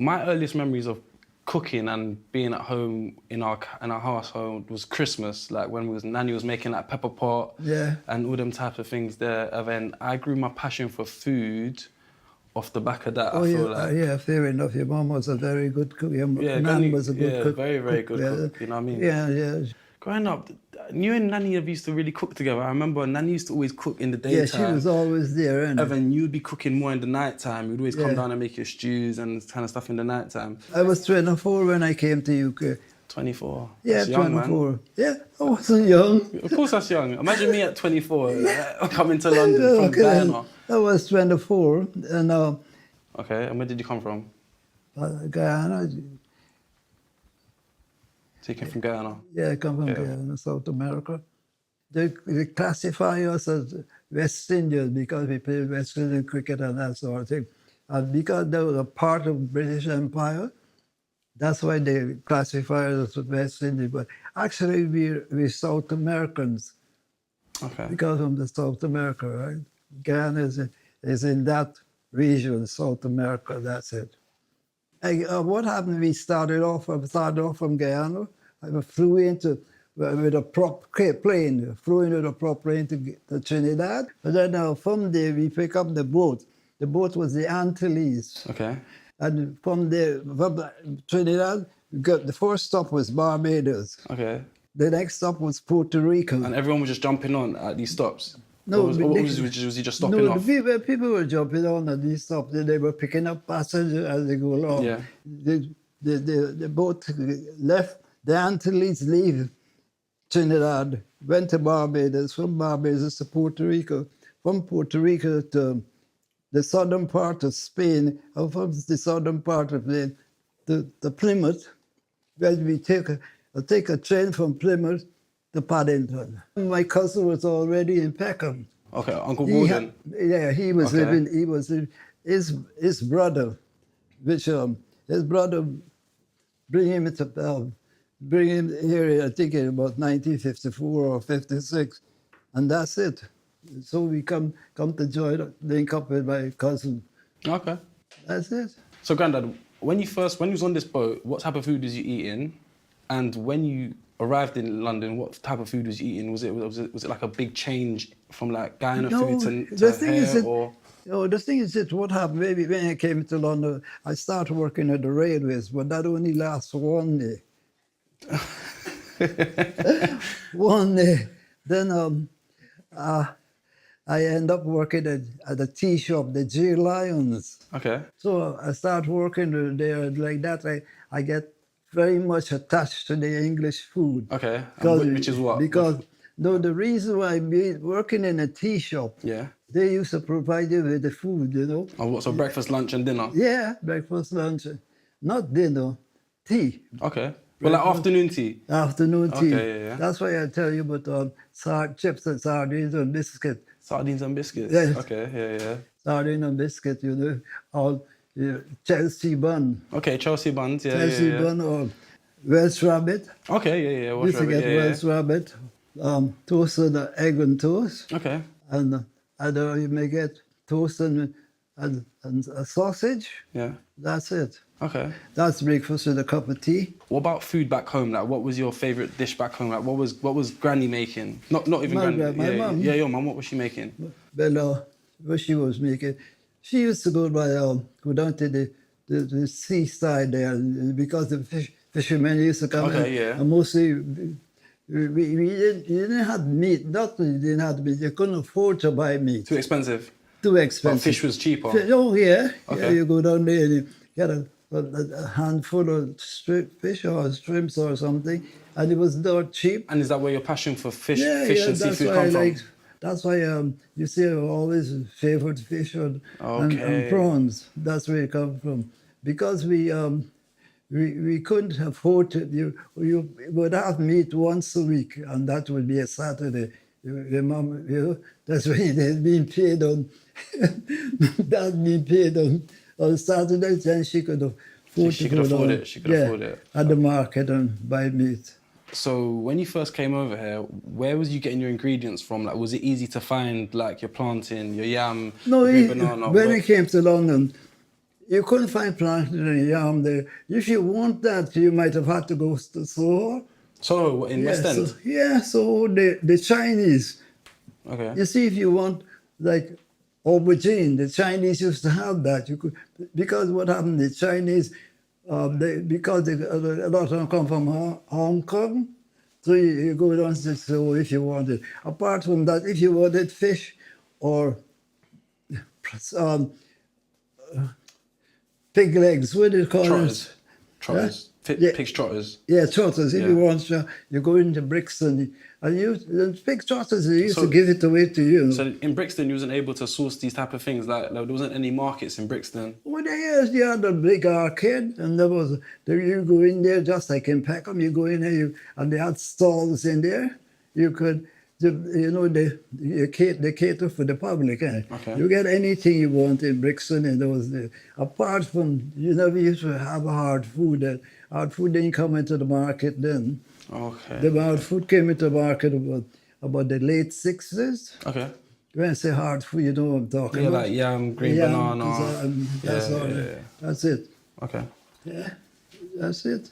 My earliest memories of cooking and being at home in our household was Christmas, like when Nanny was making like pepper pot and all them types of things there. And then I grew my passion for food off the back of that. Oh, I feel like. yeah, fair enough. Your mum was a very good cook. Your Yeah, nan was a good cook. very, very good cook, you know what I mean? Yeah, yeah. Growing up, you and Nanny used to really cook together. I remember Nanny used to always cook in the daytime. Yeah, she was always there, And then you'd be cooking more in the night time. You'd always come down and make your stews and kind of stuff in the night time. I was 24 when I came to UK. 24? Yeah, That's young, 24. Man. Yeah, I wasn't young. Of course that's young. Imagine me at 24 coming to London from Guyana. I was 24 and... Okay, and where did you come from? Guyana. So you came from Guyana? Yeah, I come from Guyana, South America. They classify us as West Indians because we played West Indian cricket and that sort of thing. And because they were a part of British Empire, that's why they classify us as West Indians. But actually, we're South Americans. Okay. Because from the South America, right? Guyana is in that region, South America, that's it. What happened, I started off from Guyana. I flew into, with a prop plane, to Trinidad. But then from there, we pick up the boat. The boat was the Antilles. Okay. And from there, from Trinidad, the first stop was Barbados. Okay. The next stop was Puerto Rico. And everyone was just jumping on at these stops? No, was he just stopping off? No, people were jumping on at these stops. They were picking up passengers as they go along. Yeah. The boat left, the Antilles leave Trinidad, went to Barbados, from Barbados to Puerto Rico, from Puerto Rico to the southern part of Spain, and from the southern part of the Plymouth, where we take a train from Plymouth to Paddington. My cousin was already in Peckham. Okay, Uncle Gordon. He was living. He was his brother, which his brother bring him here. I think in about 1954 or 56, and that's it. So we come to link up with my cousin. Okay. That's it. So, Grandad, when you was on this boat, what type of food was you eating? And when you arrived in London, what type of food was you eating? Was it like a big change from like Guyana food to here, or? No, the thing is that what happened, maybe when I came to London, I started working at the railways, but that only lasts one day. One day. Then I end up working at a tea shop, the J. Lyons. Okay. So I start working there like that. I get very much attached to the English food. Okay. Which is what? Because the reason why I'm working in a tea shop, they used to provide you with the food, you know. Oh, what, so breakfast, lunch and dinner? Yeah, breakfast, lunch. Not dinner, tea. Okay. Well, like afternoon tea? Afternoon tea. Okay, yeah. That's why I tell you about chips and sardines and biscuits. Sardines and biscuits? Yes. Okay, yeah. Sardine and biscuit, you know, or Chelsea bun. Okay, Chelsea buns, yeah. Chelsea bun or Welsh rabbit. Okay, yeah. Welsh rabbit, Welsh rabbit. Toasted egg and toast. Okay. And you may get toast and a sausage. Yeah. That's it. Okay. That's breakfast with a cup of tea. What about food back home? Like, what was your favourite dish back home? Like, what was Granny making? Not even Granny. My mum. Yeah, your mum. What was she making? Well, what she was making, she used to go down to the seaside there because the fishermen used to come. Okay, yeah. And mostly we didn't have meat. Not that you didn't have meat. You couldn't afford to buy meat. Too expensive. Too expensive. But fish was cheaper. Oh yeah. Okay. Yeah, you go down there and you get a handful of fish or shrimps or something, and it was not cheap. And is that where your passion for fish and that's seafood why come from? That's why you see I always favoured fish and prawns. That's where it comes from. Because we couldn't afford to. You would have meat once a week, and that would be a Saturday. Your mom, that's when they'd been paid on. That being paid on Saturdays, then she could afford She could afford it. At the market and buy meat. So when you first came over here, where was you getting your ingredients from? Like, was it easy to find, like, your plantain, your yam, your banana? When we came to London, You couldn't find plantain and yam there. If you want that, you might have had to go to Soho. So in West End? So the Chinese. Okay. You see, if you want like aubergine, the Chinese used to have that. You could, because what happened, the Chinese, because a lot of them come from Hong Kong, so you go down to Soho if you wanted. Apart from that, if you wanted fish or pig legs, what do you call Trotters. it? Trotters. Yeah. Pig's trotters. Yeah, trotters. If Yeah. you want, you go into Brixton, and the pig trotters, they used to give it away to you. So in Brixton, you wasn't able to source these type of things. Like there wasn't any markets in Brixton. Well, they had a big arcade, and you go in there just like in Peckham. You go in there, and they had stalls in there. You could, they cater for the public. Okay. You get anything you want in Brixton in those days. Apart from, you never used to have hard food. Hard food didn't come into the market then. Okay. The hard food came into the market about the late 60s. Okay. When I say hard food, you know what I'm talking about. Like yam, green banana. That's all. Yeah. That's it. Okay. Yeah, that's it.